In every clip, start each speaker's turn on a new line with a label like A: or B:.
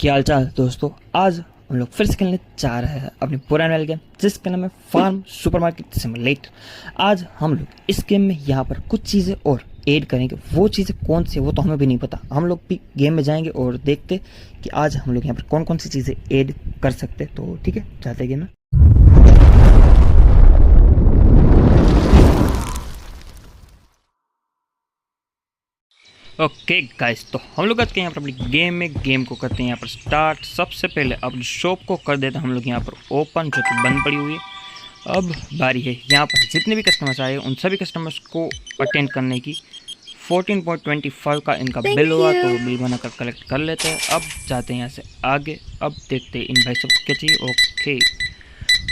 A: क्या हाल चाल दोस्तों। आज हम लोग फिर से खेलने जा रहे हैं अपनी पुराने वाले गेम जिसका नाम है फार्म सुपरमार्केट सिमुलेटर। आज हम लोग इस गेम में यहाँ पर कुछ चीज़ें और ऐड करेंगे। वो चीज़ें कौन सी वो तो हमें भी नहीं पता। हम लोग भी गेम में जाएंगे और देखते कि आज हम लोग यहाँ पर कौन कौन सी चीज़ें ऐड कर सकते। तो ठीक है, जाते गेम में। ओके गाइस, तो हम लोग आते हैं यहाँ पर अपनी गेम को करते हैं यहाँ पर स्टार्ट। सबसे पहले अपनी शॉप को कर देते हैं हम लोग यहाँ पर ओपन, जो कि बंद पड़ी हुई है। अब बारी है यहाँ पर जितने भी कस्टमर्स आए उन सभी कस्टमर्स को अटेंड करने की। 14.25 का इनका बिल हुआ तो बिल बनाकर कलेक्ट कर लेते हैं। अब जाते हैं यहाँ से आगे। अब देखते हैं इन भाई सब को क्या चाहिए। ओके,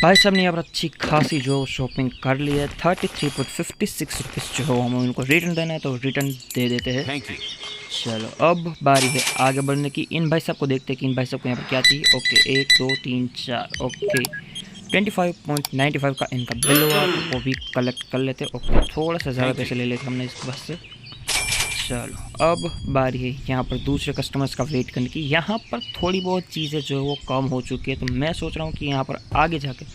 A: भाई साहब ने यहाँ पर अच्छी खासी जो शॉपिंग कर ली है। 33.56 रुपीज़ जो है हमें उनको रिटर्न देना है, तो रिटर्न दे देते हैं। चलो अब बारी है आगे बढ़ने की। इन भाई साहब को देखते हैं कि इन भाई साहब को यहाँ पर क्या चाहिए। ओके 1 2 3 4। ओके 25.95 का इनका बिल हुआ तो वो भी कलेक्ट कर लेते। ओके थोड़ा सा ज़्यादा पैसे ले लेते हमने इस बस से। चलो अब बारी है यहाँ पर दूसरे कस्टमर्स का वेट करने की। यहाँ पर थोड़ी बहुत चीज़ें जो है वो कम हो चुकी है, तो मैं सोच रहा हूँ कि यहाँ पर आगे जाके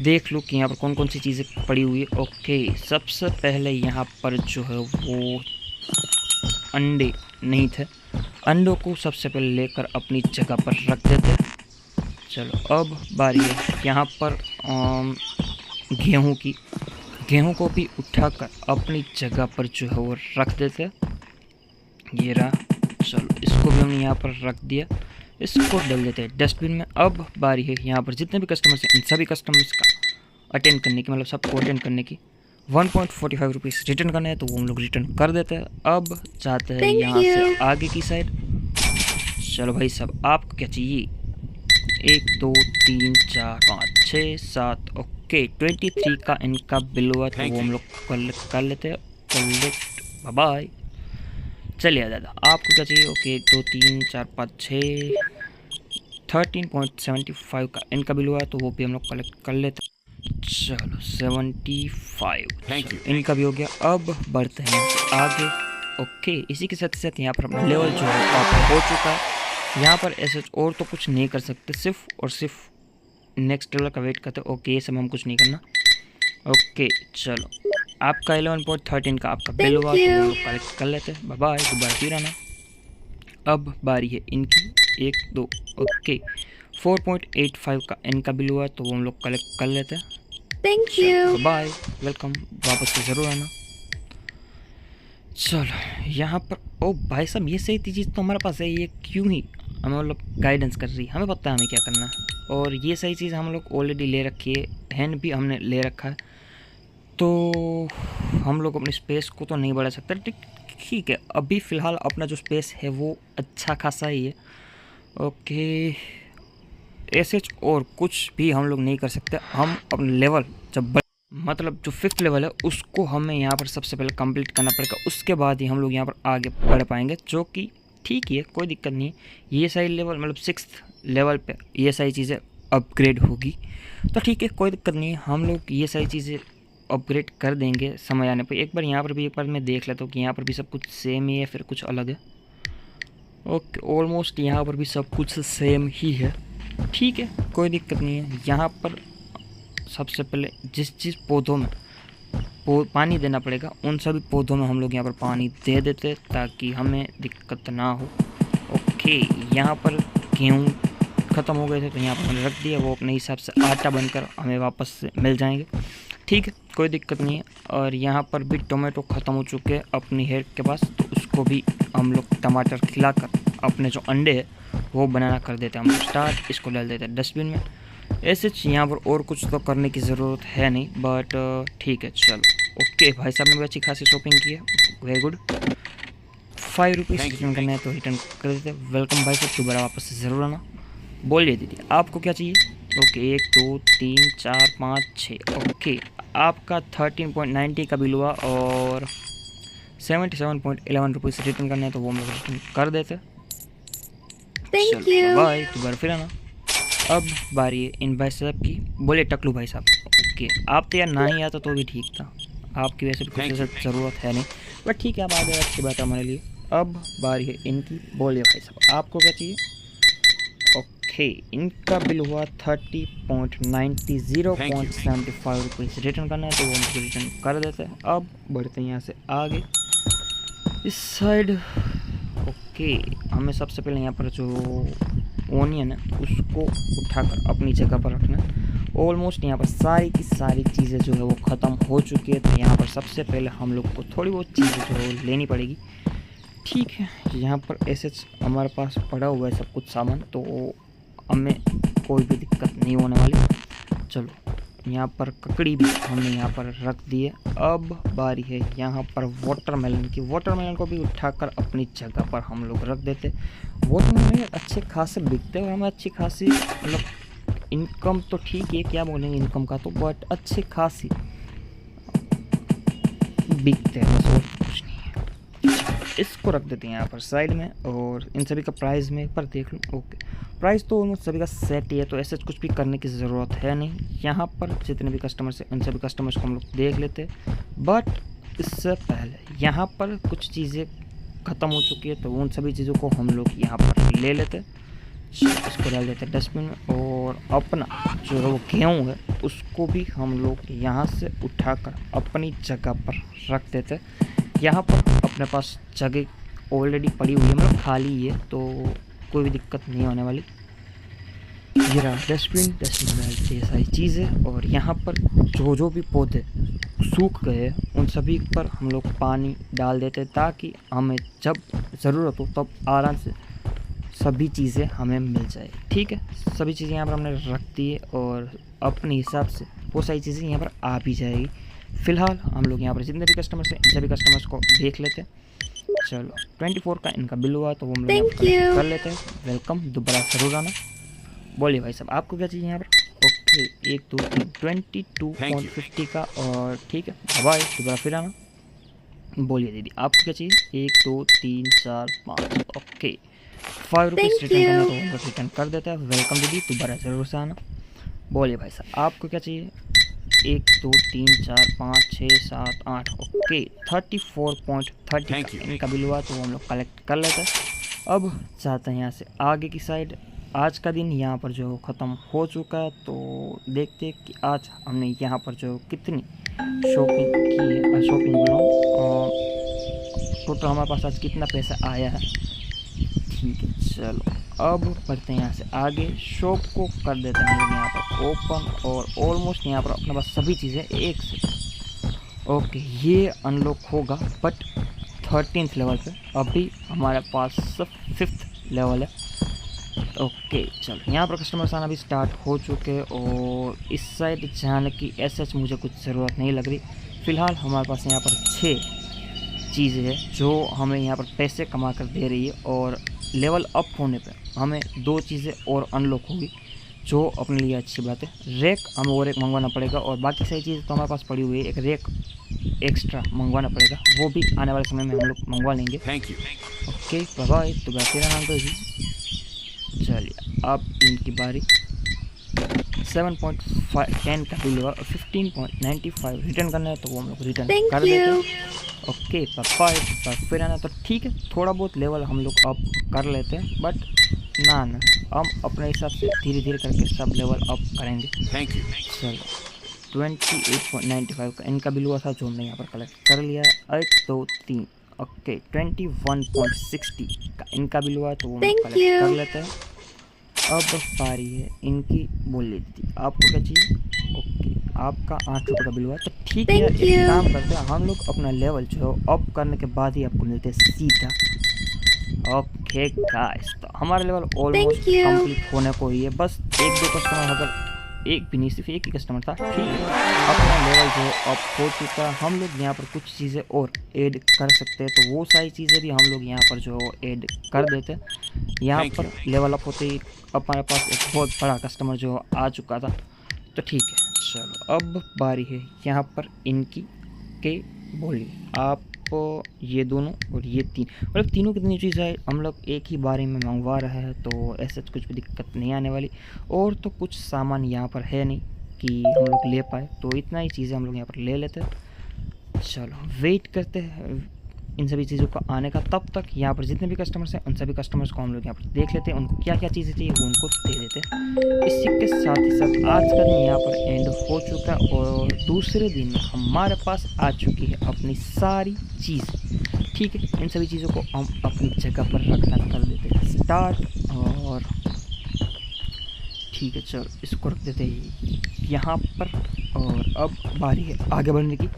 A: देख लूँ कि यहाँ पर कौन कौन सी चीज़ें पड़ी हुई है। ओके सबसे पहले यहाँ पर जो है वो अंडे नहीं थे। अंडों को सबसे पहले लेकर अपनी जगह पर रख देते। चलो अब बारी है यहाँ पर गेहूँ को भी उठाकर अपनी जगह पर जो है वो रख देते। ये रहा। चलो इसको भी हमने यहाँ पर रख दिया। इसको डाल देते हैं डस्टबिन में। अब बारी है यहाँ पर जितने भी कस्टमर्स हैं इन सभी कस्टमर्स का अटेंड करने की, मतलब सबको अटेंड करने की। 1.45 रुपीज़ रिटर्न करना है तो वो हम लोग रिटर्न कर देते हैं। अब जाते हैं यहाँ से आगे की साइड। चलो भाई साहब आपको क्या चाहिए। 1 2 3 4 5 6 7। ओके 23 का इनका बिल हुआ तो वो हम लोग कलेक्ट कर लेते हैं। Collect bye. चलिए दादा आपको क्या चाहिए। ओके 1 2 3 4 5 6। 13.75 का इनका बिल हुआ तो वो भी हम लोग कलेक्ट कर लेते हैं। चलो 75 इनका भी हो गया। अब बढ़ते हैं आगे। ओके इसी के साथ साथ यहाँ पर अपना लेवल जो है आप हो चुका है। यहाँ पर ऐसे और तो कुछ नहीं कर सकते, सिर्फ और सिर्फ नेक्स्ट लेवल का वेट करते। ओके ये सब हम कुछ नहीं करना। ओके चलो आपका 11.13 का आपका बिल हुआ तो वो लोग कलेक्ट कर लेते हैं। बाय बाय, दोबारा फिर आना। अब बारी है इनकी 1 2। ओके 4.85 का इनका बिल हुआ तो वो हम लोग कलेक्ट कर लेते हैं। थैंक यू बाय, वेलकम, वापस से ज़रूर आना। चलो यहाँ पर ओ भाई साहब ये सही चीज़ तो हमारे पास है, ये क्यों ही हमें मतलब गाइडेंस कर रही है, हमें पता है हमें क्या करना है। और ये सही चीज़ हम लोग ऑलरेडी ले रखी है, हैंड भी हमने ले रखा है, तो हम लोग अपनी स्पेस को तो नहीं बढ़ा सकते। ठीक है अभी फ़िलहाल अपना जो स्पेस है वो अच्छा खासा ही है। ओके ऐसे और कुछ भी हम लोग नहीं कर सकते। हम अपना लेवल जब मतलब जो 5th लेवल है उसको हमें यहाँ पर सबसे पहले कंप्लीट करना पड़ेगा, उसके बाद ही हम लोग यहाँ पर आगे बढ़ पाएंगे, जो कि ठीक है कोई दिक्कत नहीं। ये सारी लेवल मतलब 6th लेवल पे ये सारी चीज़ें अपग्रेड होगी तो ठीक है कोई दिक्कत नहीं है। हम लोग ये सारी चीज़ें अपग्रेड कर देंगे समय आने पर। एक बार यहाँ पर भी एक बार मैं देख लेता हूँ कि यहाँ पर भी सब कुछ सेम ही है फिर कुछ अलग है। ओके ऑलमोस्ट यहाँ पर भी सब कुछ सेम ही है, ठीक है कोई दिक्कत नहीं है। यहाँ पर सबसे पहले जिस पौधों में पानी देना पड़ेगा उन सभी पौधों में हम लोग यहाँ पर पानी दे देते ताकि हमें दिक्कत ना हो। ओके यहाँ पर गेहूँ ख़त्म हो गए थे तो यहाँ पर हमने रख दिया, वो अपने हिसाब से आटा बनकर हमें वापस से मिल जाएंगे, ठीक है कोई दिक्कत नहीं है। और यहाँ पर भी टोमेटो ख़त्म हो चुके हैं अपनी हेड के पास, तो उसको भी हम लोग टमाटर खिलाकर अपने जो अंडे हैं वो बनाना कर देते हैं हम लोग स्टार्ट। इसको डाल देते हैं डस्टबिन में। ऐसे यहाँ पर और कुछ तो करने की ज़रूरत है नहीं, बट ठीक है चलो। ओके भाई साहब ने भी अच्छी खासी शॉपिंग की है, वेरी गुड। 5 रुपीज़ रिटर्न करना है तो रिटर्न कर देते। वेलकम भाई साहब, दोबारा वापस से ज़रूर आना। बोलिए दीदी आपको क्या चाहिए। ओके 1 2 3 4 5 6। ओके आपका 13.90 का बिल हुआ और 77.11 रुपीज़ रिटर्न करना है तो वो हम लोग रिटर्न कर देते। थैंक यू बाय, दोबारा फिर आना। अब बारी है इन भाई साहब की। बोले टकलू भाई साहब। ओके आप तो यार ना ही आता तो भी ठीक था, आपकी वैसे भी कुछ ज़रूरत है नहीं, बट ठीक है आप आ गए अच्छी बात है हमारे लिए। अब बारी है इनकी। बोलिए भाई साहब आपको क्या चाहिए। ओके, इनका बिल हुआ 30.90 0.75 रुपीज़। रिटर्न करना है तो वो हमको रिटर्न कर देते हैं। अब बढ़ते हैं यहाँ से आगे इस साइड। ओके, हमें सबसे पहले यहाँ पर जो ओनियन है उसको उठाकर अपनी जगह पर रखना है। ऑलमोस्ट यहाँ पर सारी की सारी चीज़ें जो है वो ख़त्म हो चुकी है, तो यहाँ पर सबसे पहले हम लोग को थोड़ी बहुत चीज़ें जो है वो लेनी पड़ेगी। ठीक है, यहाँ पर ऐसे हमारे पास पड़ा हुआ है सब कुछ सामान, तो हमें कोई भी दिक्कत नहीं होने वाली। चलो, यहाँ पर ककड़ी भी हमने यहाँ पर रख दी है। अब बारी है यहाँ पर वाटरमेलन की। वाटरमेलन को भी उठाकर अपनी जगह पर हम लोग रख देते। वाटरमेलन अच्छे खासे बिकते हैं और हमें अच्छी खासी मतलब इनकम तो ठीक है, क्या बोलेंगे इनकम का तो, बट अच्छे खासी बिकते हैं, बस और कुछ नहीं है। इसको रख देते हैं यहाँ पर साइड में। और इन सभी का प्राइस में एक बार देख लूँ। ओके, प्राइस तो ऑलमोस्ट सभी का सेट ही है, तो ऐसे कुछ भी करने की ज़रूरत है नहीं। यहाँ पर जितने भी कस्टमर्स हैं उन सभी कस्टमर्स को हम लोग देख लेते हैं। बट इससे पहले यहाँ पर कुछ चीज़ें ख़त्म हो चुकी है, तो उन सभी चीज़ों को हम लोग यहाँ पर ले लेते हैं। इसको डाल देते हैं डस्टबिन में। और अपना जो है वो गेहूँ है उसको भी हम लोग यहाँ से उठाकर अपनी जगह पर रख देते हैं। यहाँ पर अपने पास जगह ऑलरेडी पड़ी हुई है, मतलब खाली ही है, तो कोई भी दिक्कत नहीं होने वाली। ये रहा डस्टबिन में डालते हैं सारी चीज़ें। और यहाँ पर जो भी पौधे सूख गए उन सभी पर हम लोग पानी डाल देते हैं, ताकि हमें जब ज़रूरत हो तब आराम से सभी चीज़ें हमें मिल जाए। ठीक है, सभी चीज़ें यहाँ पर हमने रख दी है और अपने हिसाब से वो सारी चीज़ें यहाँ पर आ भी जाएगी। फ़िलहाल हम लोग यहाँ पर जितने भी कस्टमर्स हैं इन सभी कस्टमर्स को देख लेते हैं। चलो, 24 का इनका बिल हुआ, तो वो हम लोग यहाँ पर कर लेते हैं। वेलकम, दोबारा ज़रूर आना। बोलिए भाई साहब, आपको क्या चाहिए यहाँ पर? ओके, 1 2 3 22.50 का। और ठीक है, बाय, दोबारा फिर आना। बोलिए दीदी, आपको क्या चाहिए? 1 2 3 4 5। ओके, 5 रुपीज़ रिटर्न करना, तो हम लोग रिटर्न कर देते हैं। वेलकम दीदी, दोबारा ज़रूर से आना। बोलिए भाई साहब, आपको क्या चाहिए? 1 2 3 4 5 6 7 8। ओके, 34.30 का इनका बिल हुआ, तो वो हम लोग कलेक्ट कर लेते हैं। अब जाते हैं यहाँ से आगे की साइड। आज का दिन यहाँ पर जो ख़त्म हो चुका है, तो देखते हैं कि आज हमने यहाँ पर जो कितनी शॉपिंग की है। शॉपिंग बोल रहा हूँ, टोटल हमारे पास आज कितना पैसा आया है। ठीक है, चलो अब बढ़ते हैं यहाँ से आगे। शॉप को कर देते हैं हम लोग यहाँ पर ओपन। और ऑलमोस्ट यहाँ पर अपने पास सभी चीज़ें एक से। ओके, ये अनलॉक होगा बट 13th लेवल पे, अभी हमारे पास 5th लेवल है। ओके, चलो यहाँ पर कस्टमर्स आना भी स्टार्ट हो चुके हैं। और इस साइड जाने की ऐसे मुझे कुछ ज़रूरत नहीं लग रही। फ़िलहाल हमारे पास यहाँ पर 6 चीज़ें हैं जो हमें यहाँ पर पैसे कमा कर दे रही है। और लेवल अप होने पे हमें 2 चीज़ें और अनलॉक होगी, जो अपने लिए अच्छी बात है। रैक हमें और एक मंगवाना पड़ेगा, और बाकी सारी चीज़ें तो हमारे पास पड़ी हुई है। एक रैक एक्स्ट्रा मंगवाना पड़ेगा, वो भी आने वाले समय में हम लोग मंगवा लेंगे। Thank you. ओके, बाय, तो तेरा नाम तो जी। चलिए, अब इनकी बारी। 7.10 का बिल हुआ, 15.95 रिटर्न करना है, तो वो हम लोग रिटर्न कर देते हैं। ओके, पापा फिर आना, तो ठीक है, थोड़ा बहुत लेवल हम लोग अप कर लेते हैं, बट ना हम अपने हिसाब से धीरे धीरे करके सब लेवल अप करेंगे। Thank you. चलो, 28.95 का इनका बिल हुआ था, जो हमने यहाँ पर कलेक्ट कर लिया है। 1 2 3। ओके, 21.60 का इनका बिल हुआ, तो वो हम कलेक्ट कर लेते हैं। अब बारी है इनकी। बोल लेती, आपको क्या चाहिए? ओके, आपका 8 रुपये का बिल हुआ, तो ठीक है। एक काम करते हैं, हम लोग अपना लेवल जो है अप करने के बाद ही आपको मिलते हैं सीधा। ओके गाइस, तो हमारा लेवल ऑलमोस्ट कंप्लीट होने को ही है। बस 1-2 कस्टमर, अगर एक भी नहीं, सिर्फ एक ही कस्टमर था, ठीक है। अपना लेवल जो है अप हो चुका है। हम लोग यहाँ पर कुछ चीज़ें और ऐड कर सकते हैं, तो वो सारी चीज़ें भी हम लोग यहाँ पर जो ऐड कर देते हैं। यहाँ पर लेवल अप होते ही हमारे पास एक बहुत बड़ा कस्टमर जो आ चुका था, तो ठीक है। चलो, अब बारी है यहाँ पर इनकी के। बोलिए आप, ये दोनों और ये 3, मतलब तीनों कितनी चीज़ है हम लोग एक ही बारे में मंगवा रहे हैं, तो ऐसे कुछ भी दिक्कत नहीं आने वाली। और तो कुछ सामान यहाँ पर है नहीं कि हम लोग ले पाए, तो इतना ही चीज़ें हम लोग यहाँ पर ले लेते हैं। चलो, वेट करते हैं। इन सभी चीज़ों का आने का। तब तक यहाँ पर जितने भी कस्टमर्स हैं उन सभी कस्टमर्स को हम लोग यहाँ पर देख लेते हैं, उनको क्या क्या चीज़ें चाहिए वो उनको दे देते हैं। इसी के साथ ही साथ आज का दिन यहाँ पर एंड हो चुका है और दूसरे दिन हमारे पास आ चुकी है अपनी सारी चीज़। ठीक है, इन सभी चीज़ों को हम अपनी जगह पर रखना कर देते हैं स्टार्ट। और ठीक है, चलो इसको रख देते हैं यहाँ पर। और अब बारी है आगे बढ़ने की।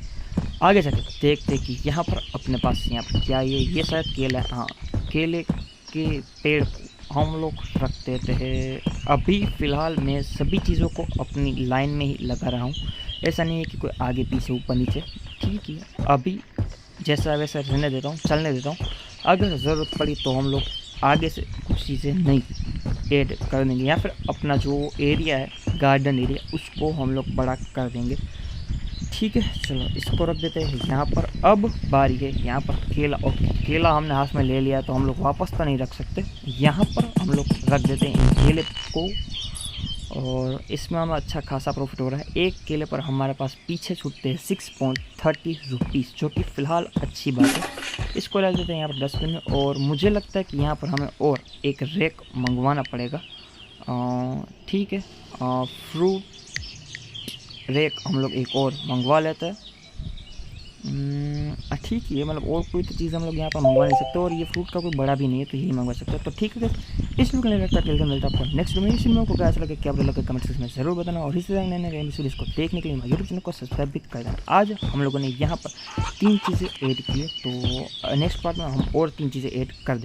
A: आगे जाके देखते कि यहाँ पर अपने पास यहाँ पर क्या ये शायद केला है। हाँ, केले के पेड़ हम लोग रख देते हैं। अभी फ़िलहाल मैं सभी चीज़ों को अपनी लाइन में ही लगा रहा हूँ, ऐसा नहीं है कि कोई आगे पीछे ऊपर नीचे। ठीक है, अभी जैसा वैसा रहने देता हूँ, चलने देता हूँ। अगर ज़रूरत पड़ी तो हम लोग आगे से कुछ चीज़ें नहीं ऐड कर देंगे या फिर अपना जो एरिया है गार्डन एरिया उसको हम लोग बड़ा कर देंगे। ठीक है, चलो इसको रख देते हैं यहाँ पर। अब बारी है यहाँ पर केला। और केला हमने हाथ में ले लिया तो हम लोग वापस तो नहीं रख सकते, यहाँ पर हम लोग रख देते हैं इन केले को। और इसमें हमें अच्छा खासा प्रॉफिट हो रहा है। एक केले पर हमारे पास पीछे छूटते हैं 6.30 रुपीज़, जो कि फ़िलहाल अच्छी बात है। इसको ले देते हैं यहाँ पर डस्टबिन में। और मुझे लगता है कि यहाँ पर हमें और एक रैक मंगवाना पड़ेगा। ठीक है, फ्रूट रैक हम लोग एक और मंगवा लेते हैं। ठीक है, मतलब और कोई तो चीज़ हम लोग यहाँ पर मंगवा नहीं सकते और ये फ्रूट का कोई बड़ा भी नहीं है तो यही मंगवा सकते हैं। तो ठीक है, इस वीडियो को नहीं लगता टेलीग्राम मिलता है आपको नेक्स्ट वीडियो में। इस वीडियो को कैसा लगे क्या लगे कमेंट सेक्शन में ज़रूर बताना। और इसी तरह नए नए वीडियोस को देखने के लिए यूट्यूब चैनल को सब्सक्राइब भी कर देना। आज हम लोगों ने यहाँ पर 3 चीज़ें ऐड की है, तो नेक्स्ट पार्ट में हम और 3 चीज़ें ऐड कर देंगे।